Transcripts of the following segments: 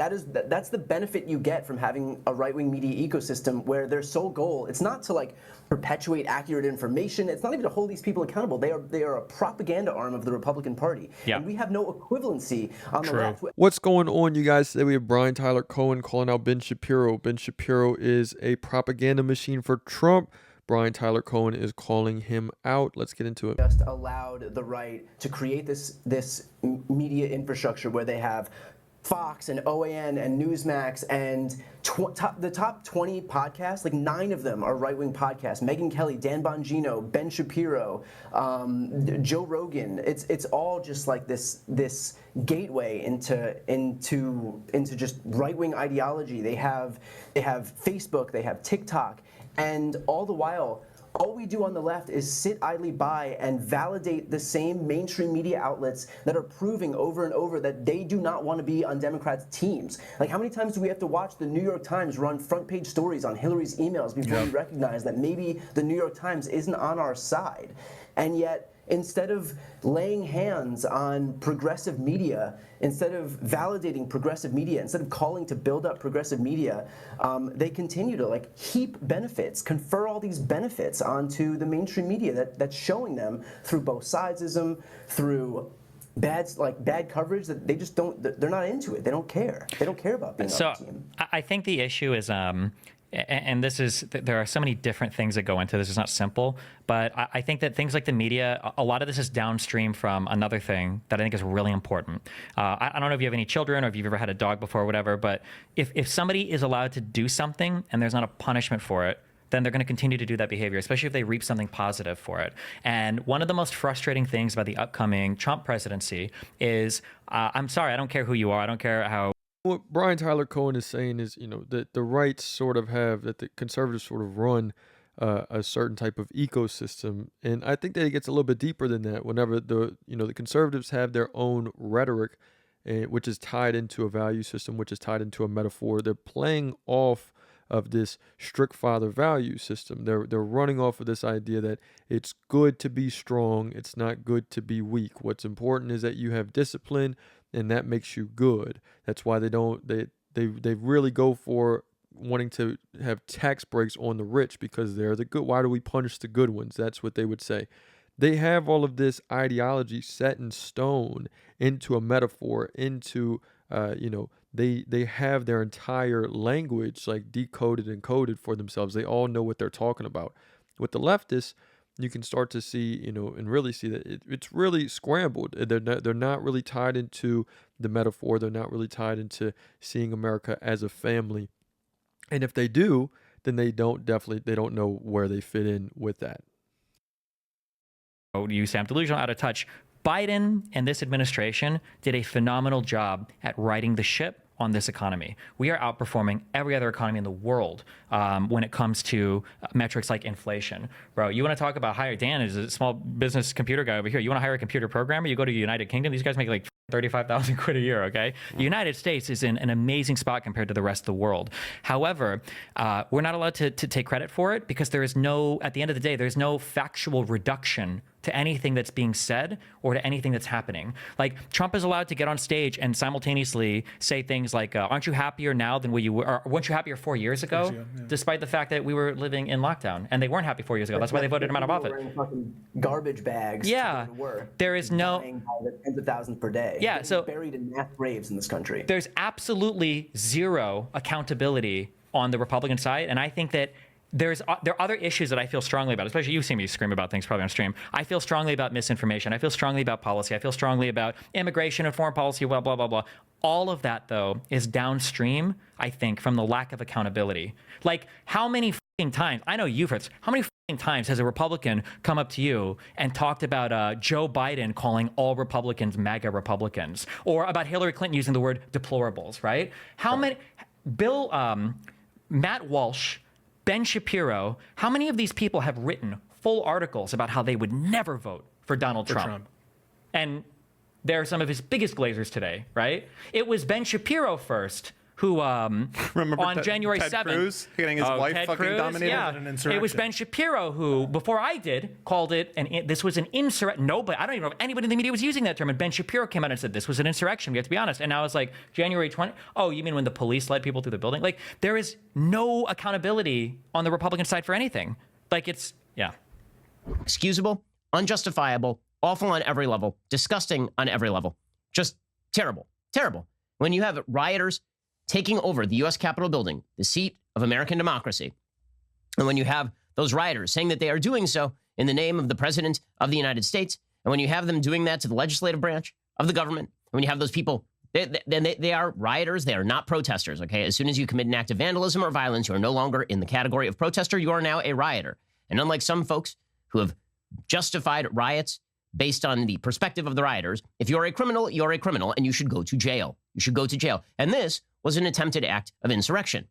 That's the benefit you get from having a right-wing media ecosystem where their sole goal, it's not to like perpetuate accurate information. It's not even to hold these people accountable. They are a propaganda arm of the Republican Party. Yeah. And we have no equivalency on the left. What's going on, you guys? Today we have Brian Tyler Cohen calling out Ben Shapiro. Ben Shapiro is a propaganda machine for Trump. Brian Tyler Cohen is calling him out. Let's get into it. Just allowed the right to create this media infrastructure where they have Fox and OAN and Newsmax and the top 20 podcasts, like 9 of them are right-wing podcasts. Megyn Kelly, Dan Bongino, Ben Shapiro, Joe Rogan. It's all just like this gateway into just right-wing ideology. They have Facebook, they have TikTok, and all the while, all we do on the left is sit idly by and validate the same mainstream media outlets that are proving over and over that they do not want to be on Democrats' teams. Like, how many times do we have to watch the New York Times run front page stories on Hillary's emails before we recognize that maybe the New York Times isn't on our side? And yet, instead of laying hands on progressive media, instead of validating progressive media, instead of calling to build up progressive media, they continue to like heap benefits, confer all these benefits onto the mainstream media that's showing them through both sidesism, through bad coverage that they just don't, they're not into it. They don't care. They don't care about being on the team. I think the issue is, and this is, there are so many different things that go into this. It's not simple, but I think that things like the media, a lot of this is downstream from another thing that I think is really important. I don't know if you have any children or if you've ever had a dog before or whatever, but if somebody is allowed to do something and there's not a punishment for it, then they're going to continue to do that behavior, especially if they reap something positive for it. And one of the most frustrating things about the upcoming Trump presidency is, I'm sorry, I don't care who you are. I don't care how. What Brian Tyler Cohen is saying is, that the right sort of that the conservatives sort of run a certain type of ecosystem. And I think that it gets a little bit deeper than that whenever the conservatives have their own rhetoric, which is tied into a value system, which is tied into a metaphor. They're playing off of this strict father value system. They're running off of this idea that it's good to be strong. It's not good to be weak. What's important is that you have discipline, and that makes you good. That's why they really go for wanting to have tax breaks on the rich, because they're the good. Why do we punish the good ones? That's what they would say. They have all of this ideology set in stone into a metaphor, into they have their entire language like decoded and coded for themselves. They all know what they're talking about. With the leftists, you can start to see, and really see that it's really scrambled. They're not really tied into the metaphor. They're not really tied into seeing America as a family. And if they do, then they don't know where they fit in with that. You say I'm delusional, out of touch. Biden and this administration did a phenomenal job at righting the ship on this economy. We are outperforming every other economy in the world when it comes to metrics like inflation. Bro, you want to talk about hire? Dan is a small business computer guy over here. You want to hire a computer programmer? You go to the United Kingdom. These guys make like 35,000 quid a year, okay? The United States is in an amazing spot compared to the rest of the world. However, we're not allowed to take credit for it because there is no, at the end of the day, there's no factual reduction to anything that's being said or to anything that's happening. Like, Trump is allowed to get on stage and simultaneously say things like, aren't you happier now than what you were, or weren't you happier 4 years ago? Despite the fact that we were living in lockdown, and they weren't happy 4 years ago. That's why they voted him out of office. Fucking garbage bags. Yeah, to go to work, there is no tens of thousands per day. Yeah, so buried in mass graves in this country. There's absolutely zero accountability on the Republican side, and I think that there are other issues that I feel strongly about, especially you see me scream about things probably on stream. I feel strongly about misinformation. I feel strongly about policy. I feel strongly about immigration and foreign policy, blah, blah, blah, blah. All of that, though, is downstream, I think, from the lack of accountability. Like, how many times, I know you've heard this, how many times has a Republican come up to you and talked about Joe Biden calling all Republicans MAGA Republicans, or about Hillary Clinton using the word deplorables, right? How many, Matt Walsh, Ben Shapiro, how many of these people have written full articles about how they would never vote for Donald Trump? And they're some of his biggest glazers today, right? It was Ben Shapiro first who Remember on January Ted 7th. Cruz getting his wife Ted fucking Cruz? dominated? Yeah. An It was insurrection. Ben Shapiro who, before I did, called it, this was an insurrection. Nobody, I don't even know if anybody in the media was using that term. And Ben Shapiro came out and said, this was an insurrection. We have to be honest. And now it's like January 20. Oh, you mean when the police led people through the building? Like, there is no accountability on the Republican side for anything. Like, it's, yeah. Excusable, unjustifiable, awful on every level, disgusting on every level. Just terrible, terrible. When you have rioters taking over the U.S. Capitol building, the seat of American democracy, and when you have those rioters saying that they are doing so in the name of the President of the United States, and when you have them doing that to the legislative branch of the government, and when you have those people, they are rioters, they are not protesters, okay? As soon as you commit an act of vandalism or violence, you are no longer in the category of protester, you are now a rioter. And unlike some folks who have justified riots based on the perspective of the rioters, if you're a criminal, you're a criminal, and you should go to jail. You should go to jail. And this was an attempted act of insurrection.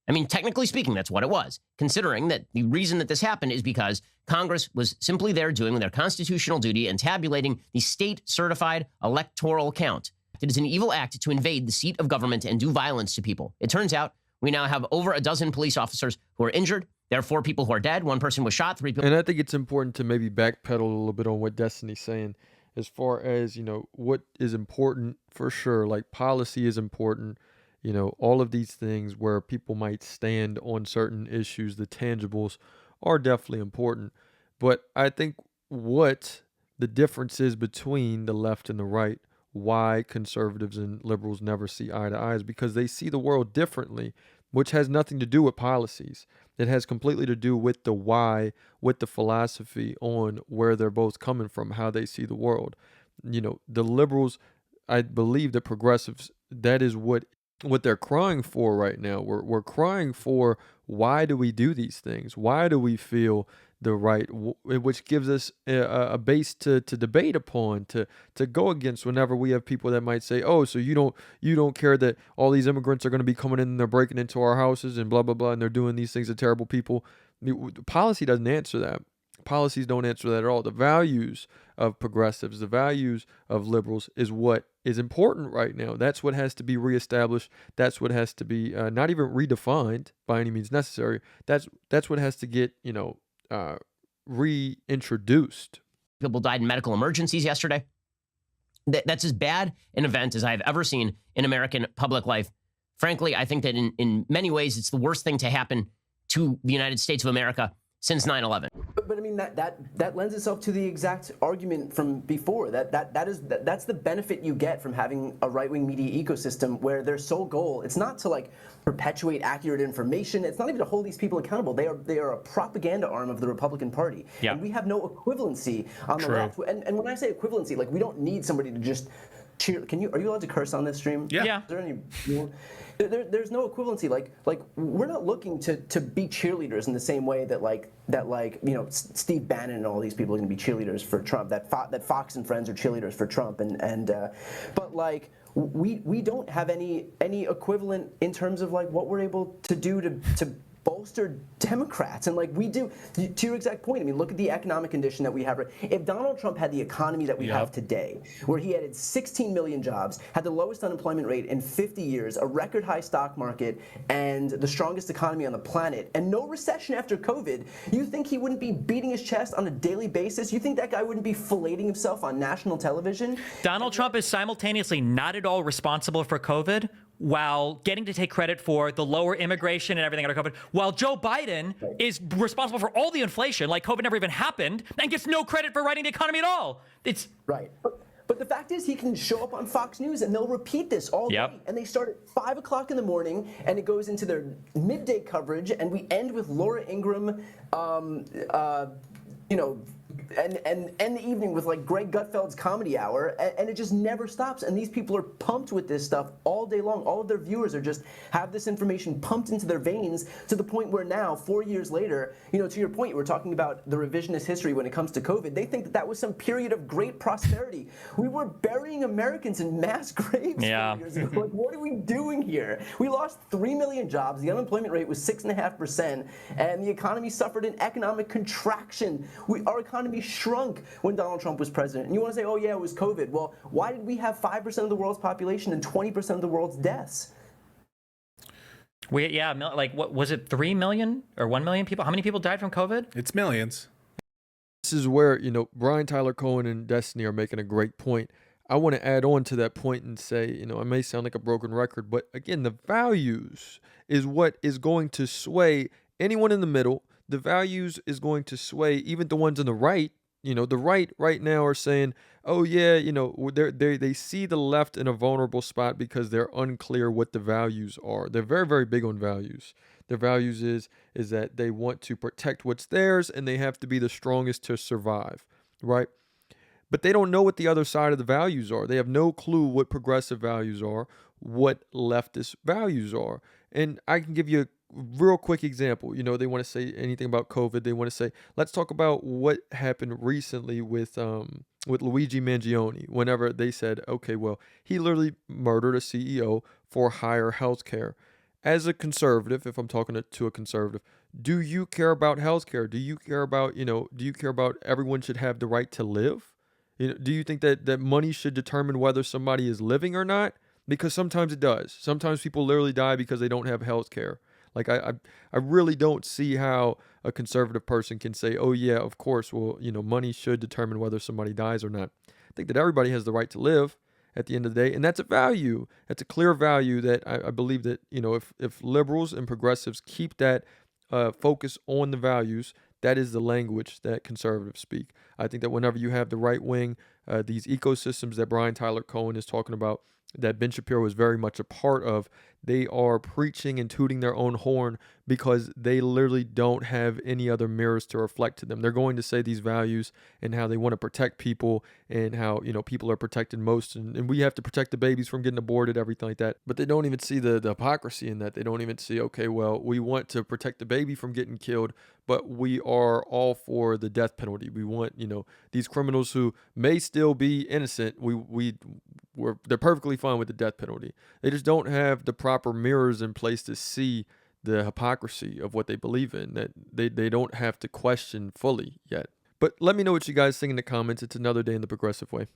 I mean, technically speaking, that's what it was, considering that the reason that this happened is because Congress was simply there doing their constitutional duty and tabulating the state-certified electoral count. It is an evil act to invade the seat of government and do violence to people. It turns out we now have over a dozen police officers who are injured. There are 4 people who are dead. 1 person was shot. 3 people. And I think it's important to maybe backpedal a little bit on what Destiny's saying as far as, what is important for sure. Like policy is important, all of these things where people might stand on certain issues, the tangibles are definitely important. But I think what the difference is between the left and the right, why conservatives and liberals never see eye to eye, is because they see the world differently, which has nothing to do with policies. It has completely to do with the why, with the philosophy on where they're both coming from, how they see the world. The liberals, I believe the progressives, that is what they're crying for right now. We're crying for, why do we do these things? Why do we feel the right, which gives us a base to debate upon, to go against whenever we have people that might say, oh, so you don't care that all these immigrants are going to be coming in and they're breaking into our houses and blah, blah, blah, and they're doing these things to terrible people. Policy doesn't answer that. Policies don't answer that at all. The values of progressives, the values of liberals is what is important right now. That's what has to be reestablished. That's what has to be not even redefined by any means necessary. That's what has to get, reintroduced. People died in medical emergencies yesterday. That's as bad an event as I've ever seen in American public life. Frankly, I think that in many ways, it's the worst thing to happen to the United States of America since 9/11. But I mean that lends itself to the exact argument from before. That's the benefit you get from having a right-wing media ecosystem where their sole goal, it's not to like perpetuate accurate information. It's not even to hold these people accountable. They are a propaganda arm of the Republican Party. Yeah. And we have no equivalency on the left. And when I say equivalency, like we don't need somebody to just cheer. Are you allowed to curse on this stream? Yeah. Is there any? There's no equivalency. Like we're not looking to be cheerleaders in the same way that Steve Bannon and all these people are going to be cheerleaders for Trump. That Fox and Friends are cheerleaders for Trump, but like we don't have any equivalent in terms of like what we're able to do to bolster Democrats. And like we do, to your exact point, I mean, look at the economic condition that we have. If Donald Trump had the economy that we have today, where he added 16 million jobs, had the lowest unemployment rate in 50 years, a record high stock market, and the strongest economy on the planet, and no recession after COVID, you think he wouldn't be beating his chest on a daily basis? You think that guy wouldn't be filleting himself on national television? Donald Trump is simultaneously not at all responsible for COVID, while getting to take credit for the lower immigration and everything out of COVID, while Joe Biden is responsible for all the inflation, like COVID never even happened, and gets no credit for righting the economy at all. It's right. But the fact is, he can show up on Fox News and they'll repeat this all day. And they start at 5 o'clock in the morning and it goes into their midday coverage, and we end with Laura Ingraham, and end the evening with like Greg Gutfeld's Comedy Hour, and it just never stops. And these people are pumped with this stuff all day long. All of their viewers are just have this information pumped into their veins to the point where now, 4 years later, to your point, you were talking about the revisionist history when it comes to COVID. They think that was some period of great prosperity. We were burying Americans in mass graves 4 years ago. Like, what are we doing here? We lost 3 million jobs. The unemployment rate was 6.5%, and the economy suffered an economic contraction. Our economy shrunk when Donald Trump was president. And you want to say, oh yeah, it was COVID. Well, why did we have 5% of the world's population and 20% of the world's deaths? Like what was it, 3 million or 1 million people? How many people died from COVID? It's millions. This is where, Brian Tyler Cohen and Destiny are making a great point. I want to add on to that point and say, I may sound like a broken record, but again, the values is what is going to sway anyone in the middle. The values is going to sway even the ones on the right. The right now are saying, oh yeah, they see the left in a vulnerable spot because they're unclear what the values are. They're very, very big on values. Their values is that they want to protect what's theirs and they have to be the strongest to survive, right? But they don't know what the other side of the values are. They have no clue what progressive values are, what leftist values are. And I can give you a real quick example. They want to say anything about COVID. They want to say, let's talk about what happened recently with Luigi Mangione. Whenever they said, okay, well, he literally murdered a CEO for higher health care. As a conservative, if I'm talking to a conservative, do you care about healthcare? Do you care about everyone should have the right to live? Do you think that money should determine whether somebody is living or not? Because sometimes it does. Sometimes people literally die because they don't have healthcare. Like I really don't see how a conservative person can say, oh yeah, of course, well, money should determine whether somebody dies or not. I think that everybody has the right to live at the end of the day, and that's a value. That's a clear value that I believe that, if liberals and progressives keep that focus on the values, that is the language that conservatives speak. I think that whenever you have the right wing, these ecosystems that Brian Tyler Cohen is talking about, that Ben Shapiro is very much a part of, they are preaching and tooting their own horn because they literally don't have any other mirrors to reflect to them. They're going to say these values and how they want to protect people and how, people are protected most. And we have to protect the babies from getting aborted, everything like that. But they don't even see the hypocrisy in that. They don't even see, okay, well, we want to protect the baby from getting killed, but we are all for the death penalty. We want, these criminals who may still be innocent, they're perfectly fine with the death penalty. They just don't have the proper mirrors in place to see the hypocrisy of what they believe in, that they don't have to question fully yet. But let me know what you guys think in the comments. It's another day in the progressive way.